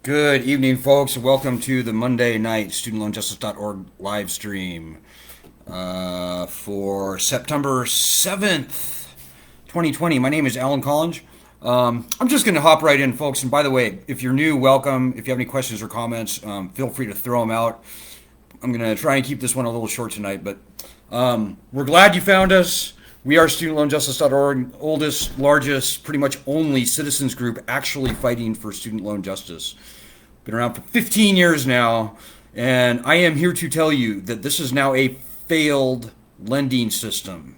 Good evening, folks. Welcome to the Monday night studentloanjustice.org live stream for September 7th, 2020. My name is Alan Collins. I'm just going to hop right in, folks. And by the way, if you're new, welcome. If you have any questions or comments, feel free to throw them out. I'm going to try and keep this one a little short tonight, but we're glad you found us. We are studentloanjustice.org, oldest, largest, pretty much only citizens group actually fighting for student loan justice. Been around for 15 years now, and I am here to tell you that this is now a failed lending system.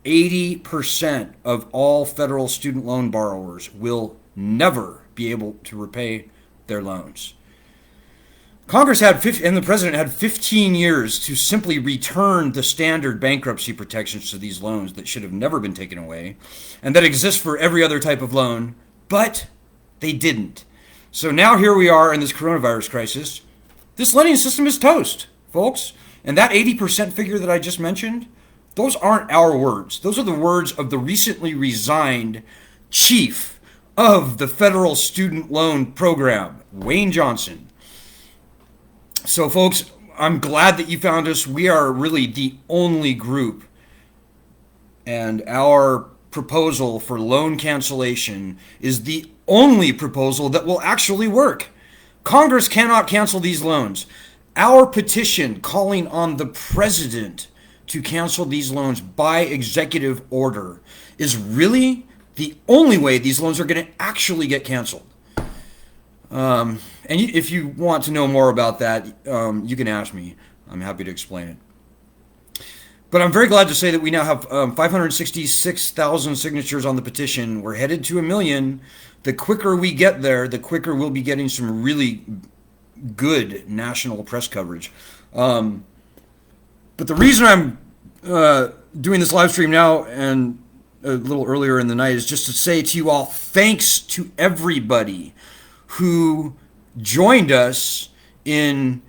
80% of all federal student loan borrowers will never be able to repay their loans. Congress had, and the president had 15 years to simply return the standard bankruptcy protections to these loans that should have never been taken away and that exist for every other type of loan, but they didn't. So now here we are in this coronavirus crisis. This lending system is toast, folks. And that 80% figure that I just mentioned, those aren't our words. Those are the words of the recently resigned chief of the federal student loan program, Wayne Johnson. So, folks, I'm glad that you found us. We are really the only group, and our proposal for loan cancellation is the only proposal that will actually work. Congress cannot cancel these loans. Our petition calling on the president to cancel these loans by executive order is really the only way these loans are going to actually get canceled. And if you want to know more about that, you can ask me. I'm happy to explain it. But I'm very glad to say that we now have 566,000 signatures on the petition. We're headed to 1 million. The quicker we get there, the quicker we'll be getting some really good national press coverage. But the reason I'm doing this live stream now and a little earlier in the night is just to say to you all, thanks to everybody who joined us in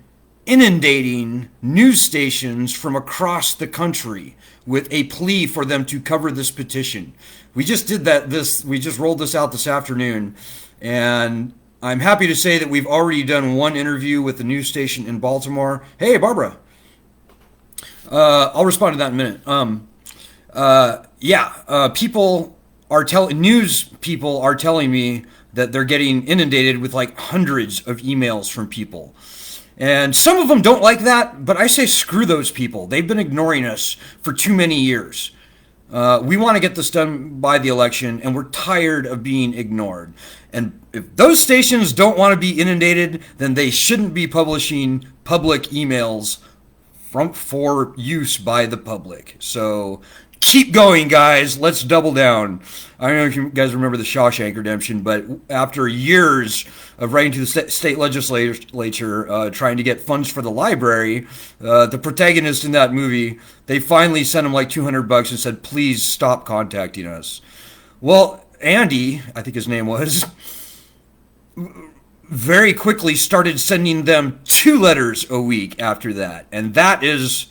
inundating news stations from across the country with a plea for them to cover this petition. We just did that. We just rolled this out this afternoon, and I'm happy to say that we've already done one interview with the news station in Baltimore. Hey, Barbara. I'll respond to that in a minute. News people are telling me that they're getting inundated with like hundreds of emails from people. And some of them don't like that, but I say screw those people. They've been ignoring us for too many years. We want to get this done by the election, and we're tired of being ignored. And if those stations don't want to be inundated, then they shouldn't be publishing public emails for use by the public. So keep going, guys. Let's double down. I don't know if you guys remember the Shawshank Redemption, but after years of writing to the state legislature trying to get funds for the library, the protagonist in that movie, they finally sent him like $200 and said, please stop contacting us. Well, Andy, I think his name was, very quickly started sending them 2 letters a week after that. And that is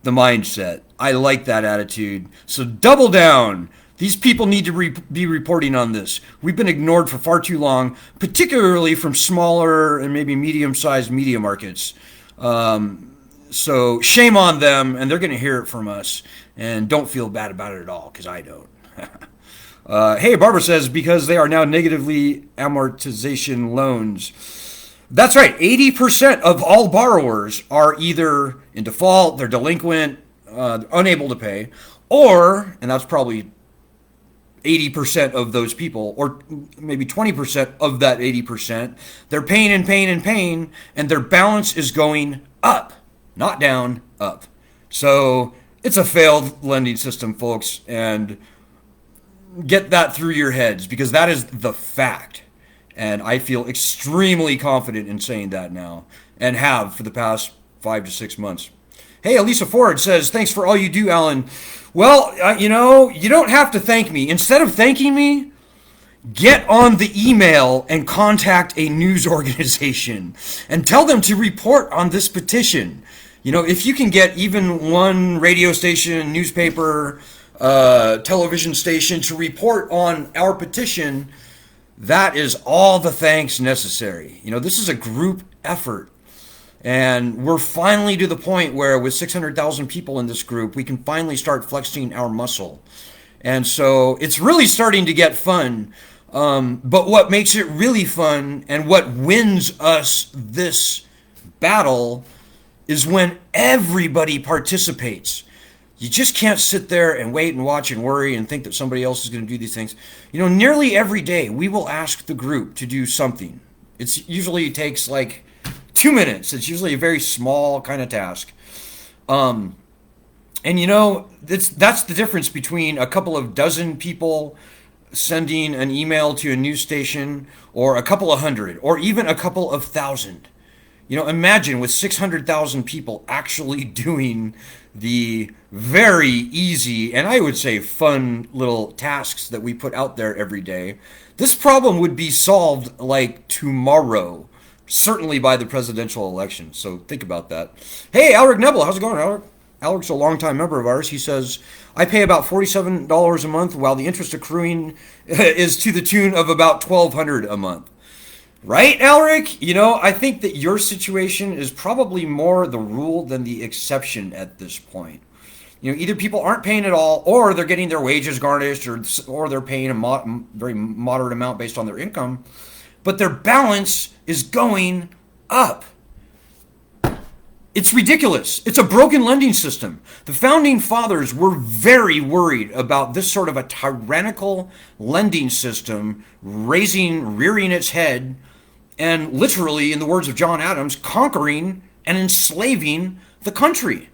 the mindset. I like that attitude. So double down. These people need to be reporting on this. We've been ignored for far too long, particularly from smaller and maybe medium-sized media markets. So shame on them, and they're going to hear it from us. And don't feel bad about it at all, because I don't. Hey, Barbara says, because they are now negatively amortization loans. That's right. 80% of all borrowers are either in default, they're delinquent, unable to pay, or, and that's probably 80% of those people, or maybe 20% of that 80%, they're paying and paying and paying, and their balance is going up, not down, up. So it's a failed lending system, folks, and get that through your heads, because that is the fact. And I feel extremely confident in saying that now, and have for the past 5 to 6 months. Hey, Elisa Ford says, thanks for all you do, Alan. Well, you don't have to thank me. Instead of thanking me, get on the email and contact a news organization and tell them to report on this petition. If you can get even one radio station, newspaper, television station to report on our petition, that is all the thanks necessary. This is a group effort. And we're finally to the point where, with 600,000 people in this group, we can finally start flexing our muscle. And so it's really starting to get fun. But what makes it really fun and what wins us this battle is when everybody participates. You just can't sit there and wait and watch and worry and think that somebody else is going to do these things. Nearly every day we will ask the group to do something. It usually takes like 2 minutes. It's usually a very small kind of task. And that's the difference between a couple of dozen people sending an email to a news station, or a couple of hundred, or even a couple of thousand. Imagine with 600,000 people actually doing the very easy and I would say fun little tasks that we put out there every day. This problem would be solved like tomorrow, certainly by the presidential election. So think about that. Hey, Alric Nebel, how's it going, Alric? Aleric's a longtime member of ours. He says, I pay about $47 a month, while the interest accruing is to the tune of about $1,200 a month. Right, Alric? I think that your situation is probably more the rule than the exception at this point. Either people aren't paying at all, or they're getting their wages garnished, or they're paying a very moderate amount based on their income, but their balance is going up. It's ridiculous. It's a broken lending system. The founding fathers were very worried about this sort of a tyrannical lending system rearing its head and literally, in the words of John Adams, conquering and enslaving the country.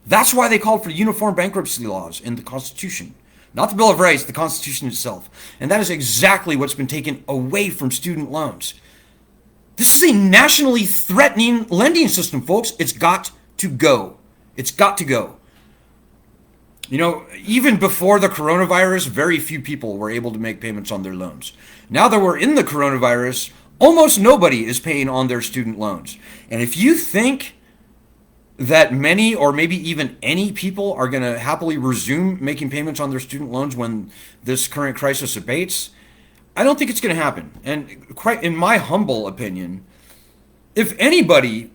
That's why they called for uniform bankruptcy laws in the Constitution. Not the Bill of Rights, the Constitution itself. And that is exactly what's been taken away from student loans. This is a nationally threatening lending system, folks. It's got to go. It's got to go. Even before the coronavirus, very few people were able to make payments on their loans. Now that we're in the coronavirus, almost nobody is paying on their student loans. And if you think that many or maybe even any people are going to happily resume making payments on their student loans when this current crisis abates, I don't think it's going to happen. And quite in my humble opinion, if anybody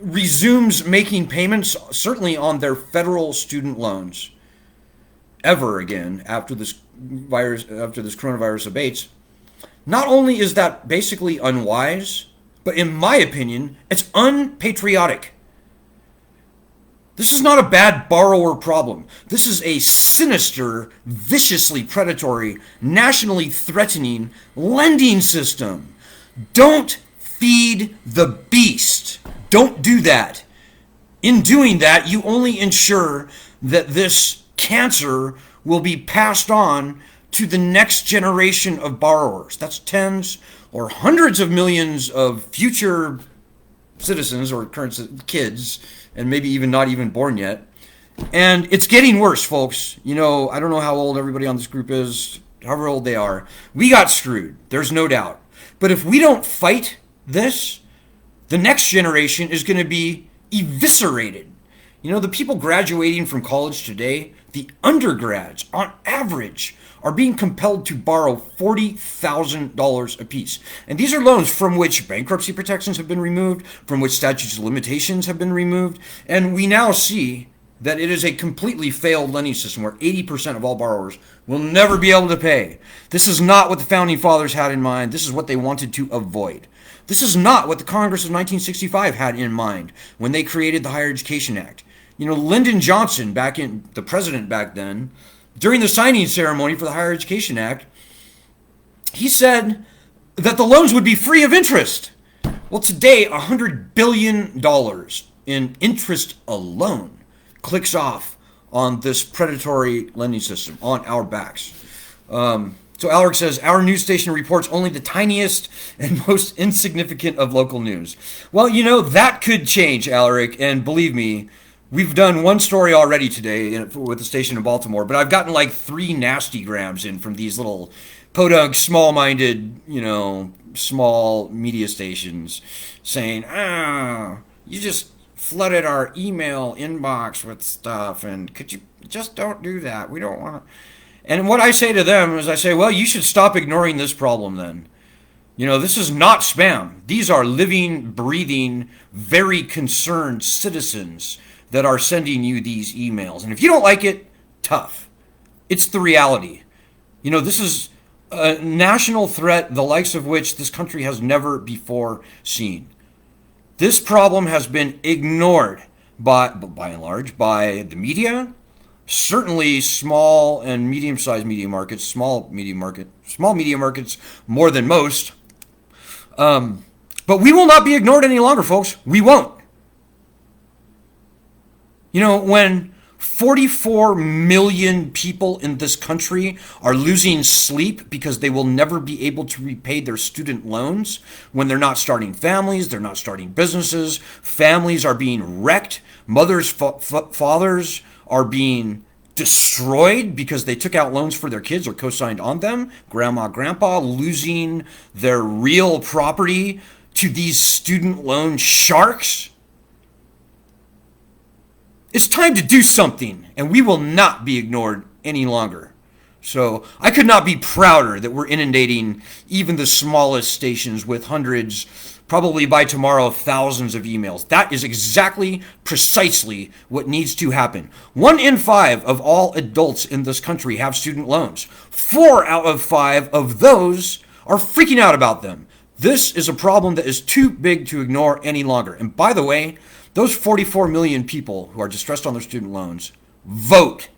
resumes making payments, certainly on their federal student loans, ever again after this coronavirus abates, not only is that basically unwise, but in my opinion, it's unpatriotic. This is not a bad borrower problem. This is a sinister, viciously predatory, nationally threatening lending system. Don't feed the beast. Don't do that. In doing that, you only ensure that this cancer will be passed on to the next generation of borrowers. That's tens or hundreds of millions of future citizens or current kids, and maybe even not even born yet. And it's getting worse, folks. I don't know how old everybody on this group is, however old they are. We got screwed. There's no doubt. But if we don't fight this, the next generation is going to be eviscerated. The people graduating from college today, the undergrads, on average, are being compelled to borrow $40,000 apiece. And these are loans from which bankruptcy protections have been removed, from which statutes of limitations have been removed. And we now see that it is a completely failed lending system where 80% of all borrowers will never be able to pay. This is not what the founding fathers had in mind. This is what they wanted to avoid. This is not what the Congress of 1965 had in mind when they created the Higher Education Act. Lyndon Johnson, the president back then, during the signing ceremony for the Higher Education Act, he said that the loans would be free of interest. Well, today, $100 billion in interest alone clicks off on this predatory lending system on our backs. So Alaric says, our news station reports only the tiniest and most insignificant of local news. Well, that could change, Alaric, and believe me, we've done one story already today with the station in Baltimore, but I've gotten like 3 nasty grams in from these little podunk, small-minded, small media stations saying, you just flooded our email inbox with stuff, and could you just don't do that? We don't want to. And what I say to them is I say, well, you should stop ignoring this problem then. This is not spam. These are living, breathing, very concerned citizens that are sending you these emails. And if you don't like it, tough. It's the reality. This is a national threat, the likes of which this country has never before seen. This problem has been ignored by and large, by the media, certainly small and medium-sized media markets, small media markets more than most. But we will not be ignored any longer, folks. We won't. When 44 million people in this country are losing sleep because they will never be able to repay their student loans, when they're not starting families, they're not starting businesses, families are being wrecked, mothers, fathers are being destroyed because they took out loans for their kids or co-signed on them, grandma, grandpa losing their real property to these student loan sharks. It's time to do something, and we will not be ignored any longer. So I could not be prouder that we're inundating even the smallest stations with hundreds, probably by tomorrow, thousands of emails. That is exactly, precisely what needs to happen. 1 in 5 of all adults in this country have student loans. 4 out of 5 of those are freaking out about them. This is a problem that is too big to ignore any longer. And by the way, those 44 million people who are distressed on their student loans, vote.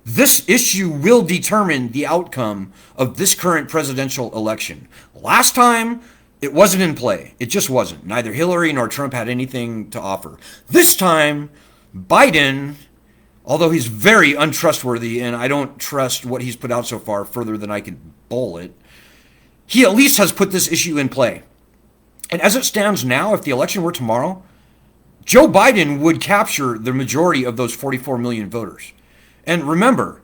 This issue will determine the outcome of this current presidential election. Last time, it wasn't in play. It just wasn't. Neither Hillary nor Trump had anything to offer. This time, Biden, although he's very untrustworthy, and I don't trust what he's put out so far further than I could bowl it, he at least has put this issue in play. And as it stands now, if the election were tomorrow, Joe Biden would capture the majority of those 44 million voters. And remember,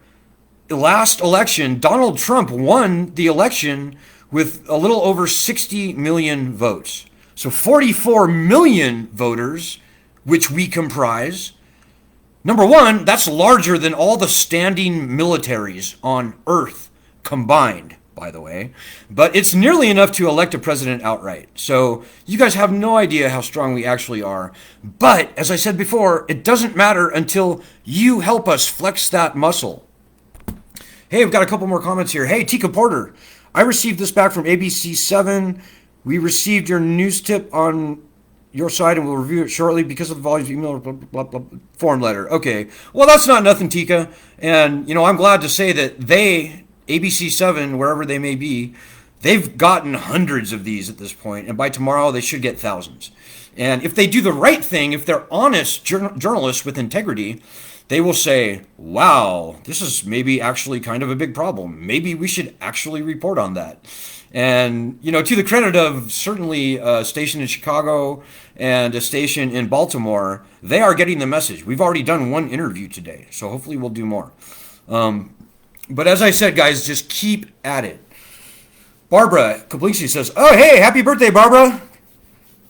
the last election, Donald Trump won the election with a little over 60 million votes. So 44 million voters, which we comprise. Number one, that's larger than all the standing militaries on Earth combined, by the way. But it's nearly enough to elect a president outright. So you guys have no idea how strong we actually are. But as I said before, it doesn't matter until you help us flex that muscle. Hey, I've got a couple more comments here. Hey, Tika Porter, I received this back from ABC7. We received your news tip on your side and we'll review it shortly because of the volumes of email blah, blah, blah, blah, form letter. Okay, well, that's not nothing, Tika. And, I'm glad to say that ABC7, wherever they may be, they've gotten hundreds of these at this point, and by tomorrow they should get thousands. And if they do the right thing, if they're honest journalists with integrity, they will say, wow, this is maybe actually kind of a big problem. Maybe we should actually report on that. And, to the credit of certainly a station in Chicago and a station in Baltimore, they are getting the message. We've already done one interview today, so hopefully we'll do more. But as I said, guys, just keep at it. Barbara Kaplinsky says, oh, hey, happy birthday, Barbara.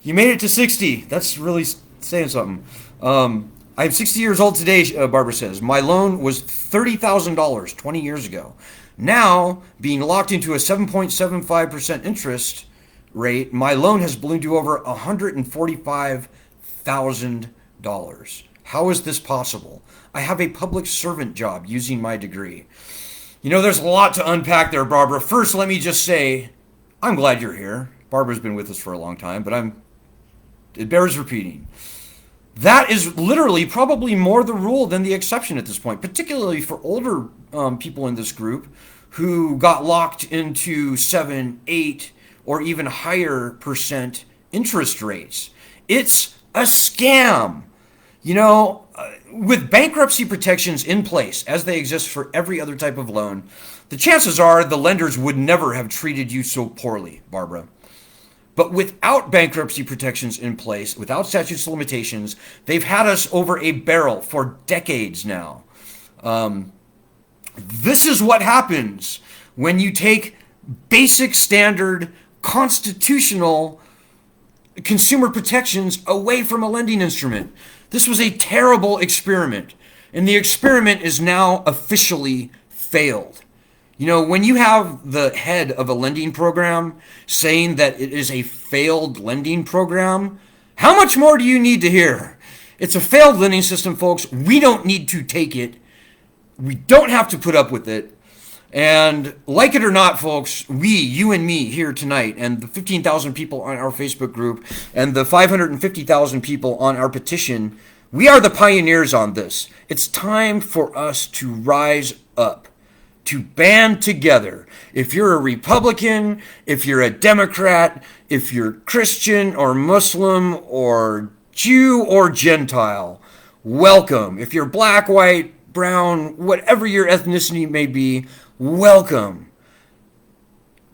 You made it to 60. That's really saying something. I'm 60 years old today, Barbara says. My loan was $30,000 20 years ago. Now, being locked into a 7.75% interest rate, my loan has ballooned to over $145,000. How is this possible? I have a public servant job using my degree. There's a lot to unpack there, Barbara. First, let me just say, I'm glad you're here. Barbara's been with us for a long time, but it bears repeating. That is literally probably more the rule than the exception at this point, particularly for older people in this group who got locked into 7, 8, or even higher percent interest rates. It's a scam. With bankruptcy protections in place, as they exist for every other type of loan, the chances are the lenders would never have treated you so poorly, Barbara. But without bankruptcy protections in place, without statutes of limitations, they've had us over a barrel for decades now. This is what happens when you take basic standard constitutional consumer protections away from a lending instrument. This was a terrible experiment, and the experiment is now officially failed. You know, when you have the head of a lending program saying that it is a failed lending program, how much more do you need to hear? It's a failed lending system, folks. We don't need to take it. We don't have to put up with it. And like it or not, folks, you and me here tonight, and the 15,000 people on our Facebook group, and the 550,000 people on our petition, we are the pioneers on this. It's time for us to rise up, to band together. If you're a Republican, if you're a Democrat, if you're Christian or Muslim or Jew or Gentile, welcome. If you're black, white, brown, whatever your ethnicity may be, welcome.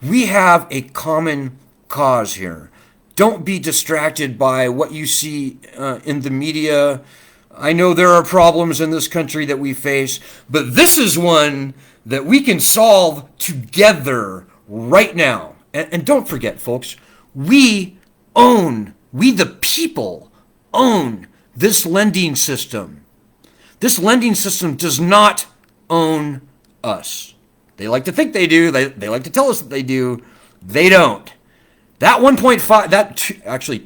We have a common cause here. Don't be distracted by what you see in the media. I know there are problems in this country that we face, but this is one that we can solve together right now. And don't forget, folks, we the people, own this lending system. This lending system does not own us. They like to think they do. They like to tell us that they do. They don't. That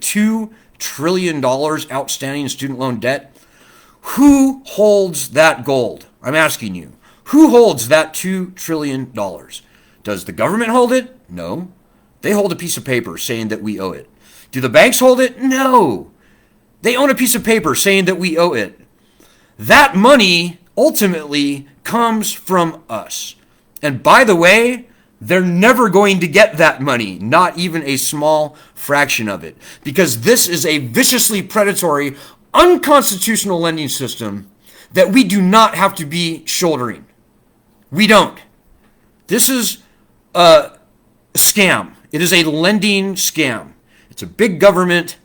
2 trillion dollars outstanding student loan debt. Who holds that gold? I'm asking you. Who holds that $2 trillion? Does the government hold it? No. They hold a piece of paper saying that we owe it. Do the banks hold it? No. They own a piece of paper saying that we owe it. That money ultimately comes from us. And by the way, they're never going to get that money, not even a small fraction of it, because this is a viciously predatory, unconstitutional lending system that we do not have to be shouldering. We don't. This is a scam. It is a lending scam. It's a big government,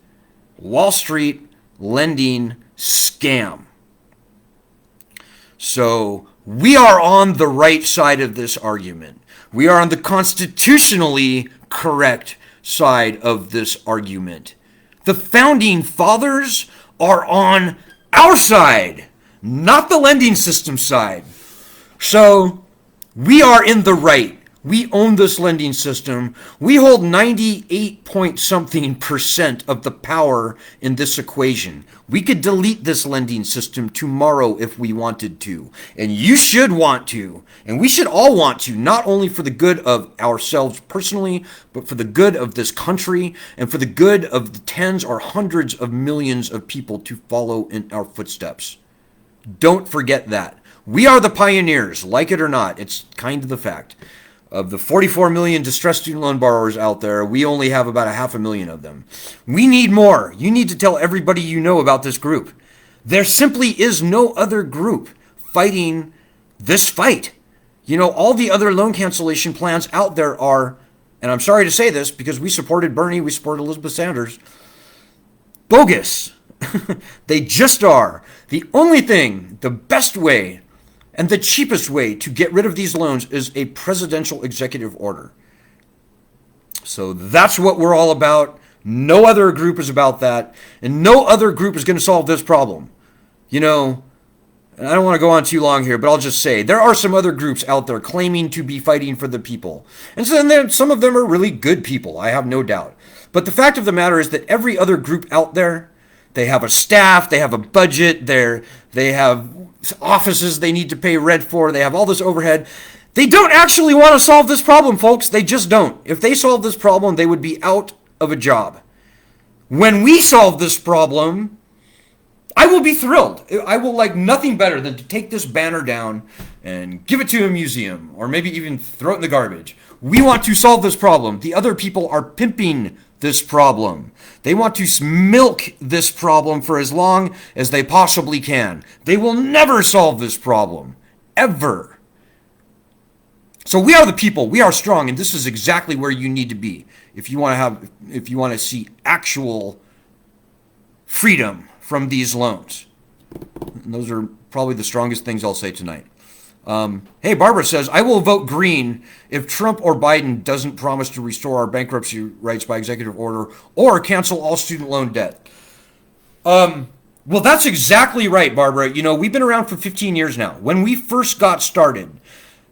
Wall Street lending scam. So we are on the right side of this argument. We are on the constitutionally correct side of this argument. The founding fathers are on our side, not the lending system side. So we are in the right. We own this lending system. We hold 98-point-something% of the power in this equation. We could delete this lending system tomorrow if we wanted to. And you should want to. And we should all want to, not only for the good of ourselves personally, but for the good of this country and for the good of the tens or hundreds of millions of people to follow in our footsteps. Don't forget that. We are the pioneers, like it or not. It's kind of the fact. Of the 44 million distressed student loan borrowers out there, we only have about 500,000 of them. We need more. You need to tell everybody you know about this group. There simply is no other group fighting this fight. You know, all the other loan cancellation plans out there are, and I'm sorry to say this because we supported Bernie, we supported Elizabeth Sanders, bogus. They just are. The only thing, the best way, and the cheapest way to get rid of these loans is a presidential executive order. So that's what we're all about. No other group is about that. And no other group is going to solve this problem. You know, and I don't want to go on too long here, but I'll just say there are some other groups out there claiming to be fighting for the people. And so then some of them are really good people, I have no doubt. But the fact of the matter is that every other group out there, they have a staff, they have a budget, they have offices they need to pay rent for, they have all this overhead. They don't actually want to solve this problem, folks. They just don't. If they solved this problem, they would be out of a job. When we solve this problem, I will be thrilled. I will like nothing better than to take this banner down and give it to a museum, or maybe even throw it in the garbage. We want to solve this problem. The other people are pimping this problem. They want to milk this problem for as long as they possibly can. They will never solve this problem, ever. So we are the people. We are strong, and this is exactly where you need to be if you want to see actual freedom from these loans. And those are probably the strongest things I'll say tonight. Hey, Barbara says, I will vote green if Trump or Biden doesn't promise to restore our bankruptcy rights by executive order or cancel all student loan debt. Well, that's exactly right, Barbara. You know, we've been around for 15 years now. When we first got started,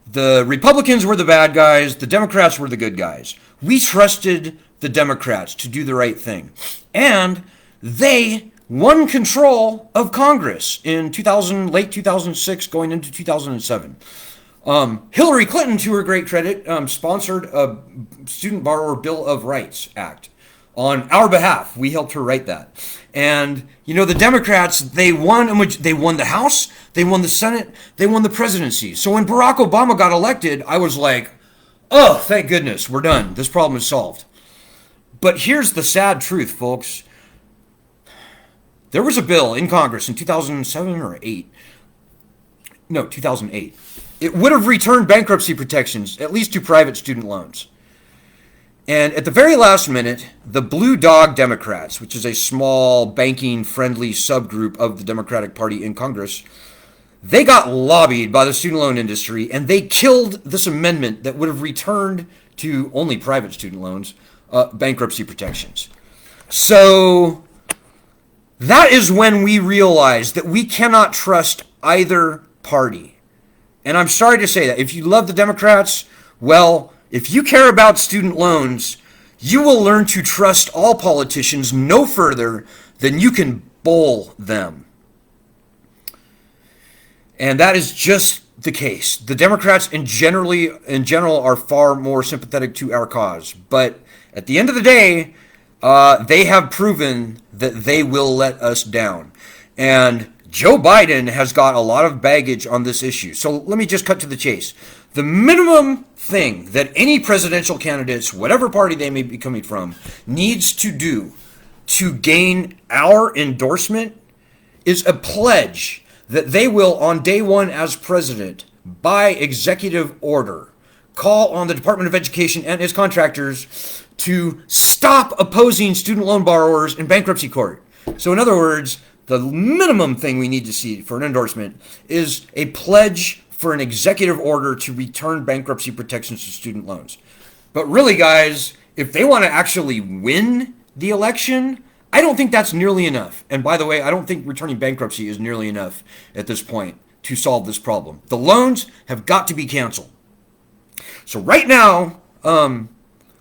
The Republicans were the bad guys, the Democrats were the good guys. We trusted the Democrats to do the right thing. And they won control of Congress in late 2006, going into 2007. Hillary Clinton, to her great credit, sponsored a Student Borrower Bill of Rights Act on our behalf. We helped her write that. And, the Democrats, they won the House, they won the Senate, they won the presidency. So when Barack Obama got elected, I was like, oh, thank goodness, we're done. This problem is solved. But here's the sad truth, folks. There was a bill in Congress in 2007 or 8. No, 2008. It would have returned bankruptcy protections, at least to private student loans. And at the very last minute, the Blue Dog Democrats, which is a small banking-friendly subgroup of the Democratic Party in Congress, they got lobbied by the student loan industry, and they killed this amendment that would have returned to only private student loans bankruptcy protections. So that is when we realized that we cannot trust either party. And I'm sorry to say that. If you love the Democrats, well, if you care about student loans, you will learn to trust all politicians no further than you can bowl them. And that is just the case. The Democrats in general are far more sympathetic to our cause. But at the end of the day, they have proven that they will let us down. And Joe Biden has got a lot of baggage on this issue. So let me just cut to the chase. The minimum thing that any presidential candidates, whatever party they may be coming from, needs to do to gain our endorsement is a pledge that they will, on day one as president, by executive order, call on the Department of Education and its contractors to stop opposing student loan borrowers in bankruptcy court. So in other words, the minimum thing we need to see for an endorsement is a pledge for an executive order to return bankruptcy protections to student loans. But really, guys, if they want to actually win the election, I don't think that's nearly enough. And by the way, I don't think returning bankruptcy is nearly enough at this point to solve this problem. The loans have got to be canceled. So right now,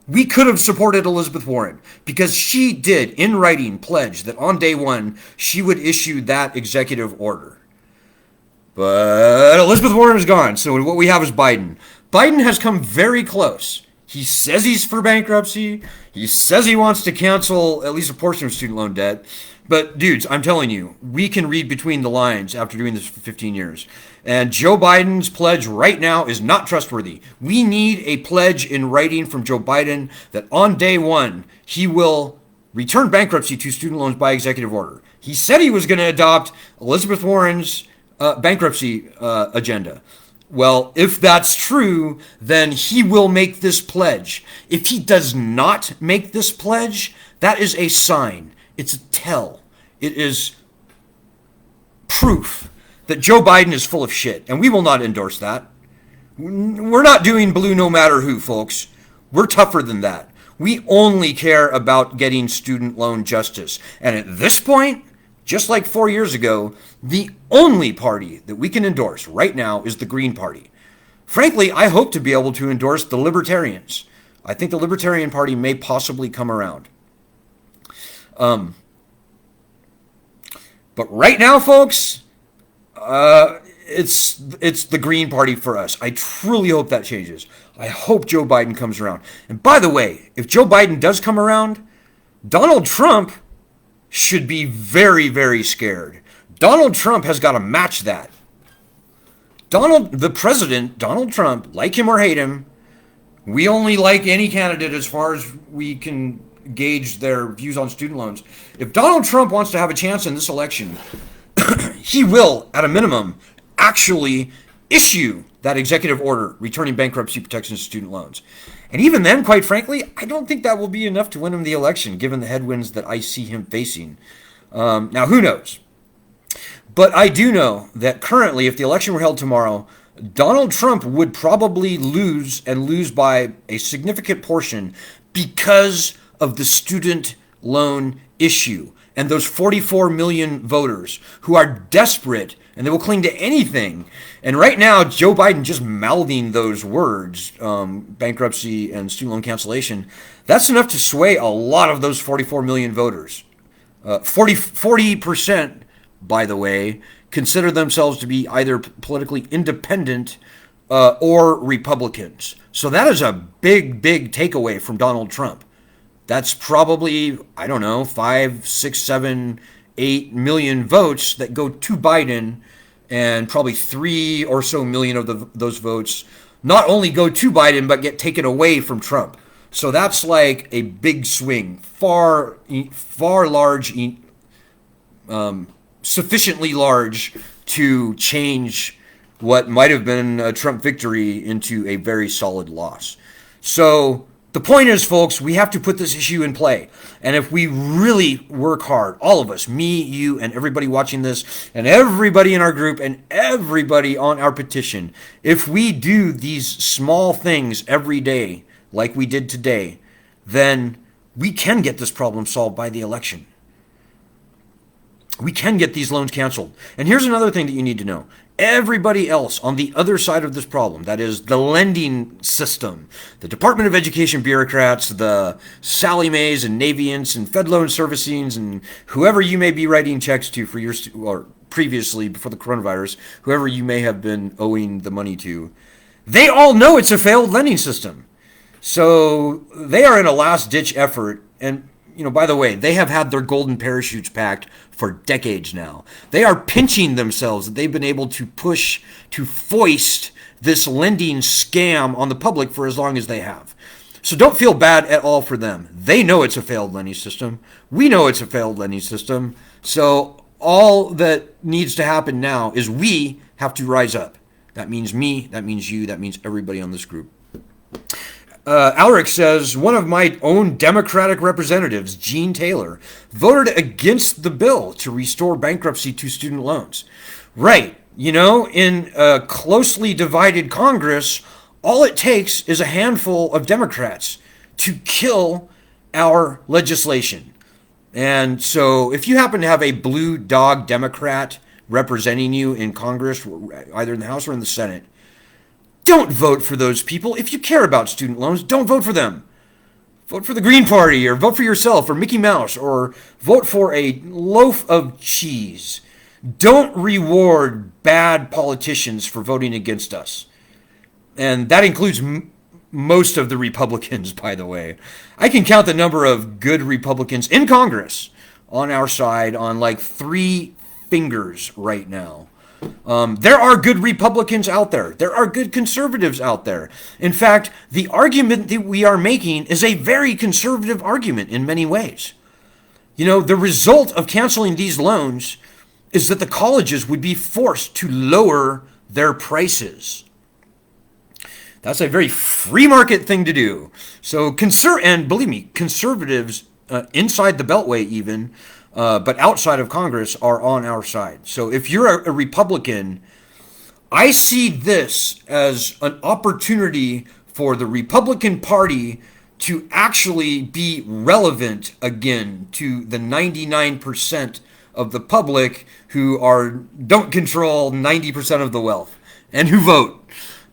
we could have supported Elizabeth Warren because she did, in writing, pledge that on day one, she would issue that executive order. But Elizabeth Warren is gone, so what we have is Biden. Biden has come very close. He says he's for bankruptcy. He says he wants to cancel at least a portion of student loan debt. But dudes, I'm telling you, we can read between the lines after doing this for 15 years. And Joe Biden's pledge right now is not trustworthy. We need a pledge in writing from Joe Biden that on day one, he will return bankruptcy to student loans by executive order. He said he was going to adopt Elizabeth Warren's bankruptcy agenda. Well, if that's true, then he will make this pledge. If he does not make this pledge, that is a sign. It's a tell. It is proof that Joe Biden is full of shit, and we will not endorse that. We're not doing blue no matter who, folks. We're tougher than that. We only care about getting student loan justice. And at this point, just like 4 years ago, the only party that we can endorse right now is the Green Party. Frankly, I hope to be able to endorse the Libertarians. I think the Libertarian Party may possibly come around. But right now, folks, it's the Green Party for us. I truly hope that changes. I hope Joe Biden comes around. And by the way, if Joe Biden does come around, Donald Trump should be very, very scared. Donald Trump has got to match that. The president, Donald Trump, like him or hate him, we only like any candidate as far as we can gauge their views on student loans. If Donald Trump wants to have a chance in this election, he will, at a minimum, actually issue that executive order returning bankruptcy protections to student loans. And even then, quite frankly, I don't think that will be enough to win him the election, given the headwinds that I see him facing. Now, who knows? But I do know that currently, if the election were held tomorrow, Donald Trump would probably lose and lose by a significant portion because of the student loan issue and those 44 million voters who are desperate and they will cling to anything. And right now, Joe Biden just mouthing those words, bankruptcy and student loan cancellation, that's enough to sway a lot of those 44 million voters. 40%, by the way, consider themselves to be either politically independent or Republicans. So that is a big, big takeaway from Donald Trump. That's probably, I don't know, 5, 6, 7, 8 million votes that go to Biden, and probably 3 or so million of those votes not only go to Biden, but get taken away from Trump. So that's like a big swing, far large, sufficiently large to change what might have been a Trump victory into a very solid loss. So the point is, folks, we have to put this issue in play. And if we really work hard, all of us, me, you, and everybody watching this, and everybody in our group, and everybody on our petition, if we do these small things every day, like we did today, then we can get this problem solved by the election. We can get these loans canceled. And here's another thing that you need to know. Everybody else on the other side of this problem, that is the lending system, the Department of Education bureaucrats, the Sallie Maes and Navients and Fed Loan Servicings and whoever you may be writing checks to for your, or previously before the coronavirus, whoever you may have been owing the money to, they all know it's a failed lending system. So they are in a last-ditch effort, and by the way, they have had their golden parachutes packed for decades now. They are pinching themselves that they've been able to push, to foist this lending scam on the public for as long as they have. So don't feel bad at all for them. They know it's a failed lending system. We know it's a failed lending system. So all that needs to happen now is we have to rise up. That means me, that means you, that means everybody on this group. Alric says, one of my own Democratic representatives, Gene Taylor, voted against the bill to restore bankruptcy to student loans. Right. In a closely divided Congress, all it takes is a handful of Democrats to kill our legislation. And so if you happen to have a blue dog Democrat representing you in Congress, either in the House or in the Senate, don't vote for those people. If you care about student loans, don't vote for them. Vote for the Green Party, or vote for yourself, or Mickey Mouse, or vote for a loaf of cheese. Don't reward bad politicians for voting against us. And that includes most of the Republicans, by the way. I can count the number of good Republicans in Congress on our side on like 3 fingers right now. There are good Republicans out there. There are good conservatives out there. In fact, the argument that we are making is a very conservative argument in many ways. The result of canceling these loans is that the colleges would be forced to lower their prices. That's a very free market thing to do. So and believe me, conservatives inside the Beltway even, but outside of Congress, are on our side. So if you're a Republican, I see this as an opportunity for the Republican Party to actually be relevant again to the 99% of the public who don't control 90% of the wealth and who vote.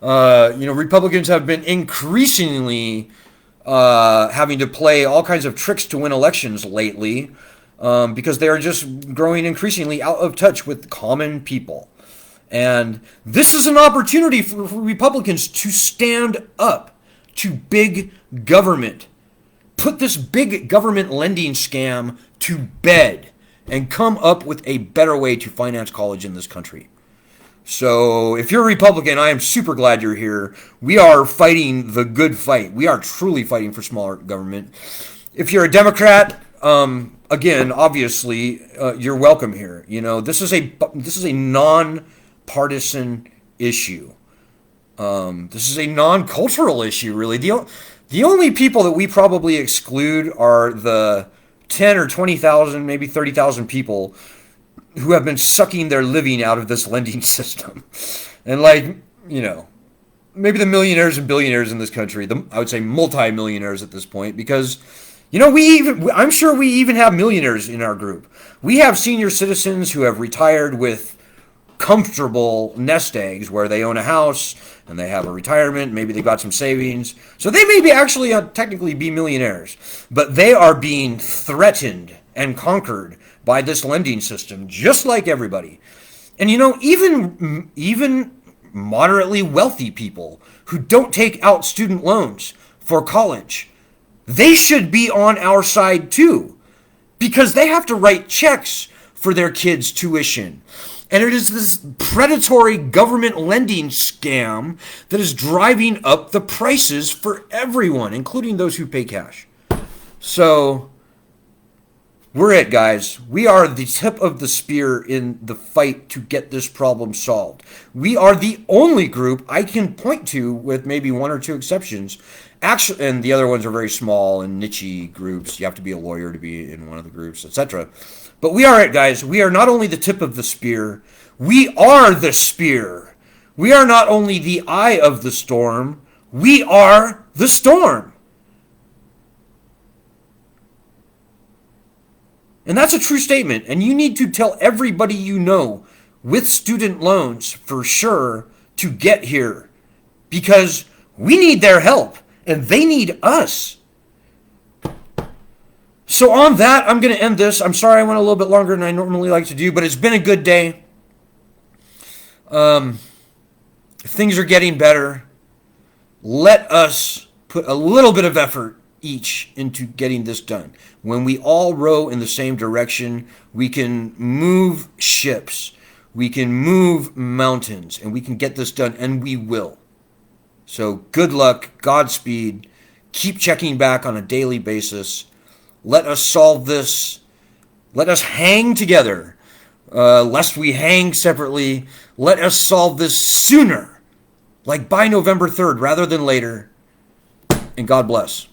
Republicans have been increasingly having to play all kinds of tricks to win elections lately. Because they are just growing increasingly out of touch with common people. And this is an opportunity for Republicans to stand up to big government. Put this big government lending scam to bed and come up with a better way to finance college in this country. So if you're a Republican, I am super glad you're here. We are fighting the good fight. We are truly fighting for smaller government. If you're a Democrat, again, obviously, you're welcome here. This is a non-partisan issue. This is a non-cultural issue, really. The only people that we probably exclude are the 10 or 20,000, maybe 30,000 people who have been sucking their living out of this lending system. And maybe the millionaires and billionaires in this country, I would say multi-millionaires at this point, because I'm sure we even have millionaires in our group. We have senior citizens who have retired with comfortable nest eggs where they own a house and they have a retirement, maybe they got some savings. So they may be actually technically be millionaires, but they are being threatened and conquered by this lending system, just like everybody. And even moderately wealthy people who don't take out student loans for college, they should be on our side too, because they have to write checks for their kids' tuition. And it is this predatory government lending scam that is driving up the prices for everyone, including those who pay cash. So we're it, guys. We are the tip of the spear in the fight to get this problem solved. We are the only group I can point to, with maybe one or two exceptions. Actually, and the other ones are very small and niche groups. You have to be a lawyer to be in one of the groups, etc. But we are it, guys. We are not only the tip of the spear, we are the spear. We are not only the eye of the storm, we are the storm. And that's a true statement. And you need to tell everybody you know with student loans for sure to get here, because we need their help and they need us. So on that, I'm going to end this. I'm sorry I went a little bit longer than I normally like to do, but it's been a good day. Things are getting better. Let us put a little bit of effort each into getting this done. When we all row in the same direction, we can move ships, we can move mountains, and we can get this done, and we will. So good luck, Godspeed, keep checking back on a daily basis. Let us solve this. Let us hang together, lest we hang separately. Let us solve this sooner, like by November 3rd rather than later. And God bless.